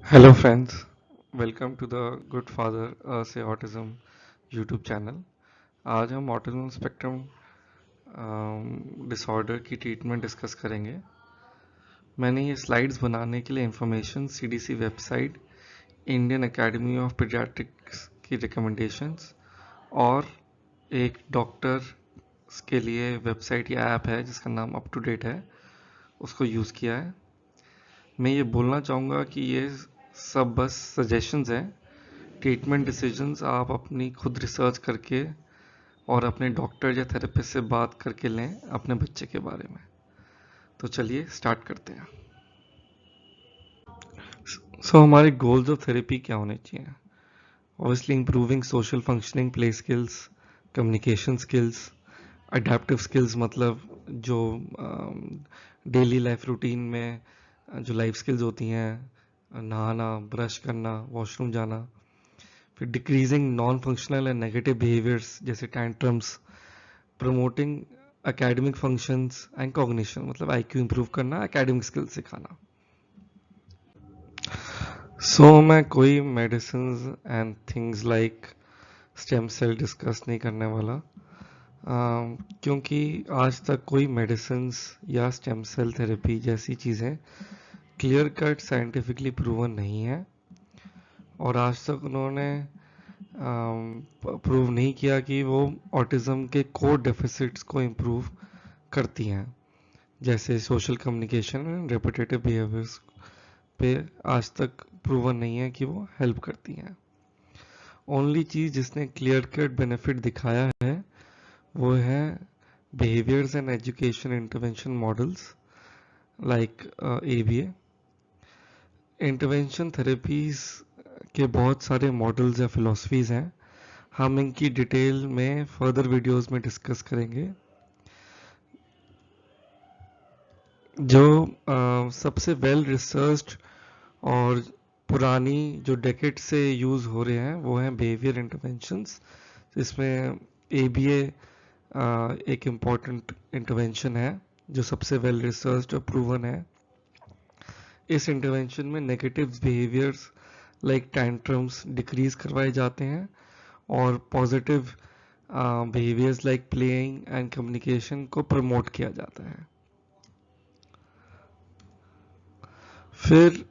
Hello friends, welcome to the Good Father से Autism YouTube channel. आज हम autism spectrum disorder की treatment discuss करेंगे। मैंने ये स्लाइड्स बनाने के लिए information CDC website, Indian academy of paediatrics की रिकमेंडेशंस और एक डॉक्टर के लिए वेबसाइट या ऐप है जिसका नाम अप टू डेट है, उसको यूज़ किया है। मैं ये बोलना चाहूँगा कि ये सब बस सजेशंस हैं। ट्रीटमेंट डिसीजंस आप अपनी खुद रिसर्च करके और अपने डॉक्टर या थेरेपिस्ट से बात करके लें अपने बच्चे के बारे में। तो चलिए स्टार्ट करते हैं। हमारे गोल्स ऑफ थेरेपी क्या होने चाहिए? Obviously improving social functioning, play skills, communication skills, adaptive skills मतलब जो डेली लाइफ रूटीन में जो लाइफ स्किल्स होती हैं, नहाना, ब्रश करना, वॉशरूम जाना। फिर decreasing non functional and negative behaviours जैसे tantrums, promoting academic functions and cognition मतलब आईक्यू इंप्रूव करना, एकेडमिक स्किल्स सिखाना। मैं कोई medicine and things like stem cell discuss नहीं करने वाला, क्योंकि आज तक कोई मेडिसिन या स्टेम सेल थेरेपी जैसी चीज़ें क्लियर कट साइंटिफिकली प्रूवन नहीं है और आज तक उन्होंने प्रूव नहीं किया कि वो ऑटिज्म के कोर डेफिसिट्स को इम्प्रूव करती हैं, जैसे social communication and repetitive behaviours पे आज तक प्रूवन नहीं है कि वो हेल्प करती हैं। ओनली चीज़ जिसने क्लियर कट बेनिफिट दिखाया है वो है behaviours and education intervention models like ABA। Intervention therapies के बहुत सारे मॉडल्स या फिलॉसफीज हैं, हम इनकी डिटेल में फर्दर वीडियोस में डिस्कस करेंगे। जो सबसे वेल रिसर्च्ड और पुरानी जो डेकेड से यूज़ हो रहे हैं वो हैं बिहेवियर इंटरवेंशंस, जिसमें ABA एक इम्पॉर्टेंट इंटरवेंशन है जो सबसे वेल रिसर्च्ड और प्रूवन है। इस इंटरवेंशन में negative behaviours like tantrums decrease करवाए जाते हैं और positive behaviours like playing and communication को प्रमोट किया जाता है। फिर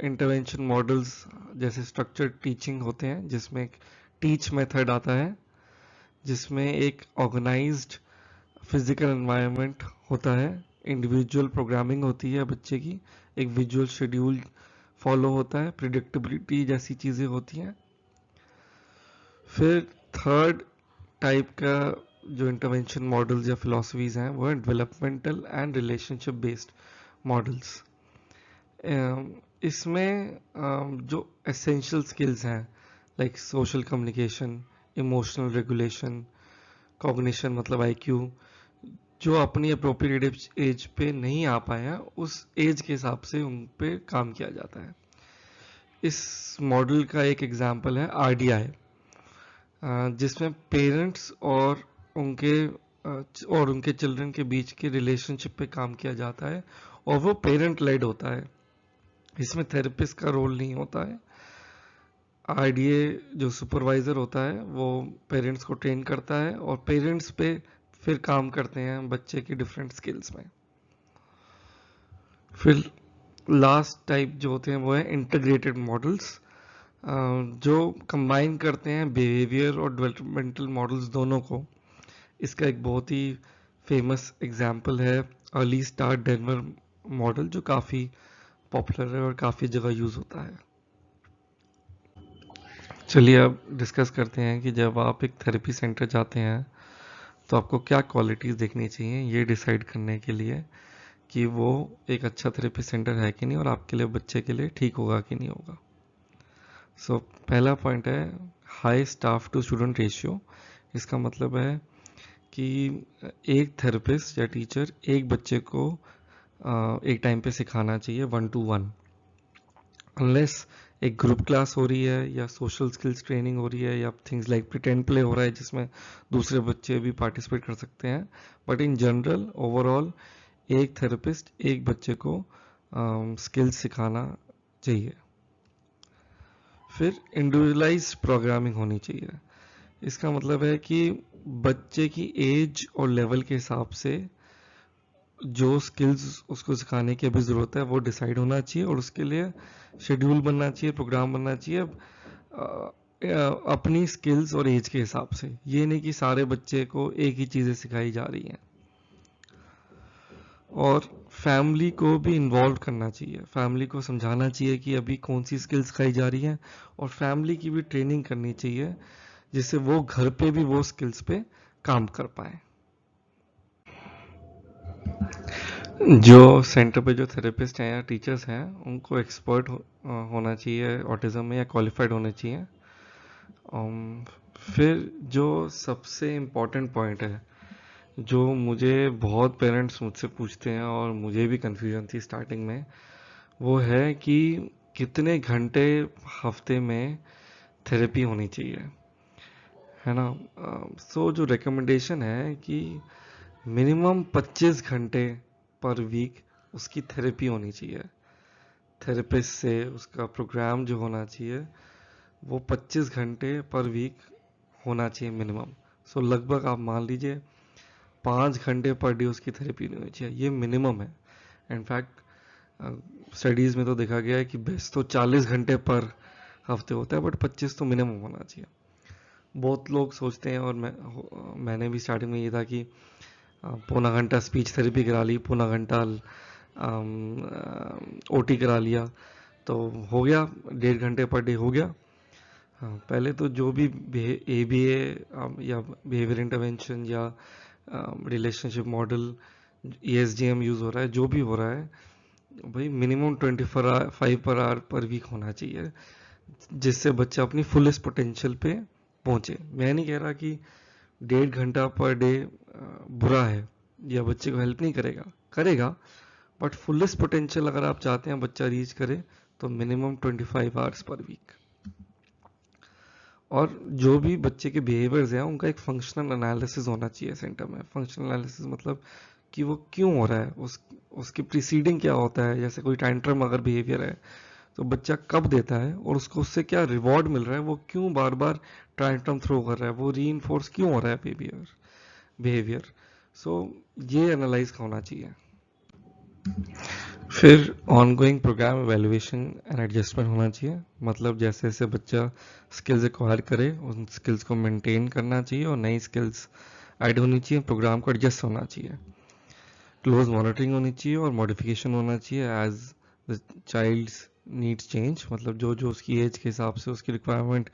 इंटरवेंशन मॉडल्स जैसे स्ट्रक्चर्ड टीचिंग होते हैं, जिसमें एक टीच मेथड आता है जिसमें एक ऑर्गेनाइज्ड फिजिकल एनवायरनमेंट होता है, इंडिविजुअल प्रोग्रामिंग होती है बच्चे की, एक विजुअल शेड्यूल फॉलो होता है, प्रिडिक्टेबिलिटी जैसी चीज़ें होती हैं। फिर थर्ड टाइप का जो इंटरवेंशन मॉडल्स या फिलॉसफीज हैं वो है developmental and relationship based models. इसमें जो एसेंशियल स्किल्स हैं like social communication, emotional regulation, cognition मतलब IQ, जो अपनी अप्रोप्रिएट एज पे नहीं आ पाया उस एज के हिसाब से उन पे काम किया जाता है। इस मॉडल का एक एग्जांपल है RDI, जिसमें पेरेंट्स और उनके चिल्ड्रन के बीच के रिलेशनशिप पे काम किया जाता है और वो पेरेंट लेड होता है। इसमें थेरेपिस्ट का रोल नहीं होता है। RDA जो सुपरवाइजर होता है वो पेरेंट्स को ट्रेन करता है और पेरेंट्स पे फिर काम करते हैं बच्चे की डिफरेंट स्किल्स में। फिर लास्ट टाइप जो होते हैं वो है इंटीग्रेटेड मॉडल्स, जो कंबाइन करते हैं बिहेवियर और डेवलपमेंटल मॉडल्स दोनों को। इसका एक बहुत ही फेमस एग्जांपल है अर्ली स्टार्ट डेनवर मॉडल, जो काफ़ी पॉपुलर है और काफ़ी जगह यूज़ होता है। चलिए अब डिस्कस करते हैं कि जब आप एक थेरेपी सेंटर जाते हैं तो आपको क्या क्वालिटीज़ देखनी चाहिए ये डिसाइड करने के लिए कि वो एक अच्छा थेरेपी सेंटर है कि नहीं और आपके लिए, बच्चे के लिए ठीक होगा कि नहीं होगा। पहला पॉइंट है high staff to student ratio. इसका मतलब है कि एक थेरेपिस्ट या टीचर एक बच्चे को एक टाइम पे सिखाना चाहिए 1-to-1, अनलेस एक ग्रुप क्लास हो रही है या सोशल स्किल्स ट्रेनिंग हो रही है या थिंग्स लाइक प्रिटेंड प्ले हो रहा है जिसमें दूसरे बच्चे भी पार्टिसिपेट कर सकते हैं। बट इन जनरल ओवरऑल एक थेरेपिस्ट एक बच्चे को स्किल्स सिखाना चाहिए। फिर इंडिविजुअलाइज्ड प्रोग्रामिंग होनी चाहिए। इसका मतलब है कि बच्चे की एज और लेवल के हिसाब से जो स्किल्स उसको सिखाने की अभी ज़रूरत है वो डिसाइड होना चाहिए, और उसके लिए शेड्यूल बनना चाहिए, प्रोग्राम बनना चाहिए अपनी स्किल्स और एज के हिसाब से। ये नहीं कि सारे बच्चे को एक ही चीज़ें सिखाई जा रही हैं। और फैमिली को भी इन्वॉल्व करना चाहिए, फैमिली को समझाना चाहिए कि अभी कौन सी स्किल्स सिखाई जा रही हैं, और फैमिली की भी ट्रेनिंग करनी चाहिए जिससे वो घर पे भी वो स्किल्स पे काम कर पाए। जो सेंटर पे जो थेरेपिस्ट हैं या टीचर्स हैं उनको एक्सपर्ट होना चाहिए ऑटिज्म में, या क्वालिफाइड होने चाहिए। फिर जो सबसे इम्पोर्टेंट पॉइंट है, जो मुझे बहुत पेरेंट्स मुझसे पूछते हैं और मुझे भी कन्फ्यूजन थी स्टार्टिंग में, वो है कि कितने घंटे हफ्ते में थेरेपी होनी चाहिए, है ना। सो जो रिकमेंडेशन है कि मिनिमम 25 घंटे पर वीक उसकी थेरेपी होनी चाहिए। थेरेपिस्ट से उसका प्रोग्राम जो होना चाहिए वो 25 घंटे पर वीक होना चाहिए मिनिमम। सो लगभग आप मान लीजिए 5 घंटे पर डे उसकी थेरेपी होनी चाहिए, ये मिनिमम है। इनफैक्ट स्टडीज़ में तो देखा गया है कि बेस्ट तो 40 घंटे पर हफ्ते होता है, बट 25 तो मिनिमम होना चाहिए। बहुत लोग सोचते हैं, और मैंने भी स्टार्टिंग में ये था कि पौना घंटा स्पीच थेरेपी करा ली, पौना घंटा ओटी करा लिया, तो हो गया 1.5 घंटे पर डे हो गया। हाँ, पहले तो जो भी ABA या बिहेवियर इंटरवेंशन या रिलेशनशिप मॉडल, ESDM यूज़ हो रहा है, जो भी हो रहा है भाई, मिनिमम 25 पर आवर पर वीक होना चाहिए, जिससे बच्चा अपनी फुलेस्ट पोटेंशियल पे पहुंचे। मैं नहीं कह रहा कि 1.5 घंटा पर डे बुरा है या बच्चे को हेल्प नहीं करेगा, करेगा, बट फुलेस्ट पोटेंशियल अगर आप चाहते हैं बच्चा रीच करे तो मिनिमम 25 आवर्स पर वीक। और जो भी बच्चे के बिहेवियर्स हैं उनका एक फंक्शनल एनालिसिस होना चाहिए सेंटर में। फंक्शनल एनालिसिस मतलब कि वो क्यों हो रहा है, उसकी प्रीसीडिंग क्या होता है। जैसे कोई टैंट्रम अगर बिहेवियर है तो बच्चा कब देता है और उसको उससे क्या रिवॉर्ड मिल रहा है, वो क्यों बार बार टैंट्रम थ्रो कर रहा है, वो री क्यों हो रहा है बिहेवियर। सो ये एनालाइज होना चाहिए। फिर ongoing programme evaluation and adjustment होना चाहिए। मतलब जैसे जैसे बच्चा स्किल्स एक्वायर करे उन स्किल्स को मेंटेन करना चाहिए, और नई स्किल्स ऐड होनी चाहिए, प्रोग्राम को एडजस्ट होना चाहिए। क्लोज मॉनिटरिंग होनी चाहिए और मॉडिफिकेशन होना चाहिए as the child's needs change. मतलब जो जो उसकी एज के हिसाब से उसकी रिक्वायरमेंट,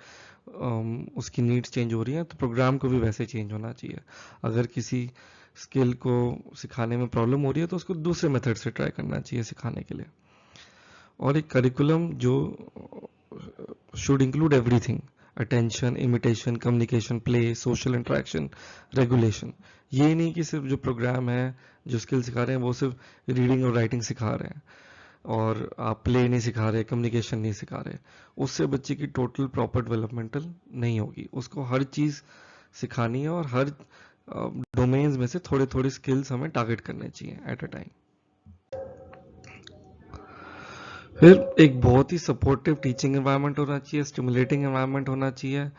उसकी नीड्स चेंज हो रही हैं तो प्रोग्राम को भी वैसे चेंज होना चाहिए। अगर किसी स्किल को सिखाने में प्रॉब्लम हो रही है तो उसको दूसरे मेथड से ट्राई करना चाहिए सिखाने के लिए। और एक करिकुलम जो should include everything, attention, imitation, communication, play, social interaction, regulation. ये नहीं कि सिर्फ जो प्रोग्राम है, जो स्किल सिखा रहे हैं वो सिर्फ रीडिंग और राइटिंग सिखा रहे हैं और आप प्ले नहीं सिखा रहे, कम्युनिकेशन नहीं सिखा रहे। उससे बच्चे की टोटल प्रॉपर डेवलपमेंटल नहीं होगी। उसको हर चीज़ सिखानी है और हर डोमेन्स में से थोड़े थोड़े स्किल्स हमें टारगेट करने चाहिए एट अ टाइम। फिर एक बहुत ही सपोर्टिव टीचिंग एनवायरनमेंट होना चाहिए, स्टिमुलेटिंग एनवायरनमेंट होना चाहिए,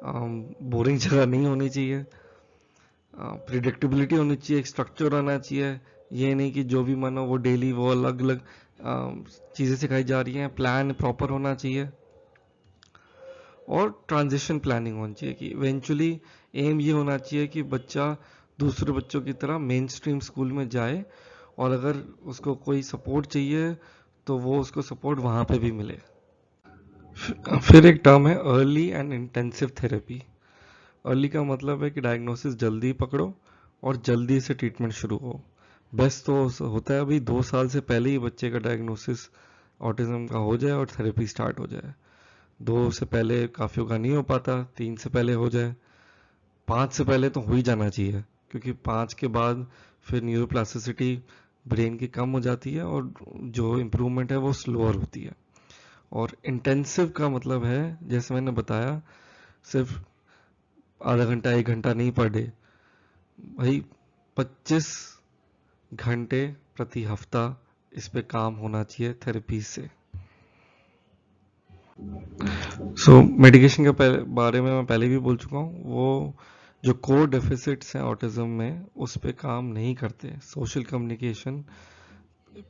बोरिंग जगह नहीं होनी चाहिए, प्रिडिक्टेबिलिटी होनी चाहिए, एक स्ट्रक्चर होना चाहिए। ये नहीं कि जो भी मन हो वो डेली वो अलग अलग चीज़ें सिखाई जा रही हैं। प्लान प्रॉपर होना चाहिए और ट्रांजिशन प्लानिंग होनी चाहिए कि इवेंचुअली एम ये होना चाहिए कि बच्चा दूसरे बच्चों की तरह मेन स्ट्रीम स्कूल में जाए, और अगर उसको कोई सपोर्ट चाहिए तो वो उसको सपोर्ट वहाँ पे भी मिले। फिर एक टर्म है early and intensive therapy. Early का मतलब है कि डायग्नोसिस जल्दी पकड़ो और जल्दी से ट्रीटमेंट शुरू हो। बेस्ट तो होता है अभी 2 साल से पहले ही बच्चे का डायग्नोसिस ऑटिज्म का हो जाए और थेरेपी स्टार्ट हो जाए। 2 से पहले काफ़ियों का नहीं हो पाता, 3 से पहले हो जाए, 5 से पहले तो हो ही जाना चाहिए, क्योंकि 5 के बाद फिर न्यूरोप्लास्टिसिटी ब्रेन की कम हो जाती है और जो इम्प्रूवमेंट है वो स्लोअर होती है। और इंटेंसिव का मतलब है, जैसे मैंने बताया, सिर्फ आधा घंटा 1 घंटा नहीं पर डे भाई, 25 घंटे प्रति हफ्ता इस पे काम होना चाहिए थेरेपी से। मेडिकेशन के बारे में मैं पहले भी बोल चुका हूँ, वो जो कोर डेफिसिट्स हैं ऑटिज्म में उस पे काम नहीं करते। सोशल कम्युनिकेशन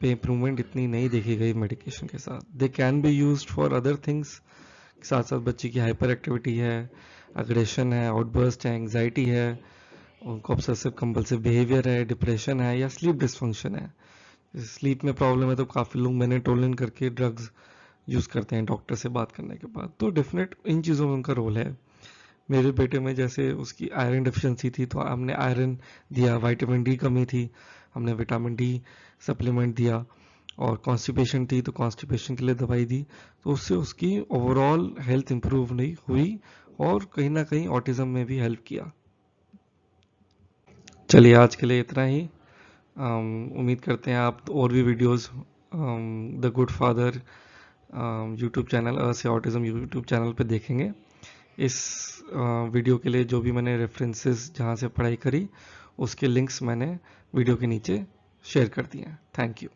पे इम्प्रूवमेंट इतनी नहीं देखी गई मेडिकेशन के साथ। They can be used for other things, साथ साथ बच्चे की हाइपर एक्टिविटी है, अग्रेशन है, आउटबर्स्ट है, एंग्जाइटी है, उनको ऑब्सेसिव कंपल्सिव बिहेवियर है, डिप्रेशन है, या स्लीप डिसफंक्शन है। स्लीप में प्रॉब्लम है तो काफ़ी लोग मेलेटोनिन करके ड्रग्स यूज़ करते हैं डॉक्टर से बात करने के बाद। तो डेफिनेट इन चीज़ों में उनका रोल है। मेरे बेटे में जैसे उसकी आयरन डेफिशिएंसी थी तो हमने आयरन दिया, विटामिन डी कमी थी, हमने विटामिन डी सप्लीमेंट दिया, और कॉन्स्टिपेशन थी तो कॉन्स्टिपेशन के लिए दवाई दी। तो उससे उसकी ओवरऑल हेल्थ इंप्रूव नहीं हुई और कहीं ना कहीं ऑटिज्म में भी हेल्प किया। चलिए आज के लिए इतना ही। उम्मीद करते हैं आप और भी videos the good father YouTube channel से ऑटिज्म यूट्यूब चैनल पे देखेंगे। इस वीडियो के लिए जो भी मैंने रेफरेंसेस जहाँ से पढ़ाई करी उसके लिंक्स मैंने वीडियो के नीचे शेयर कर दिए हैं। Thank you.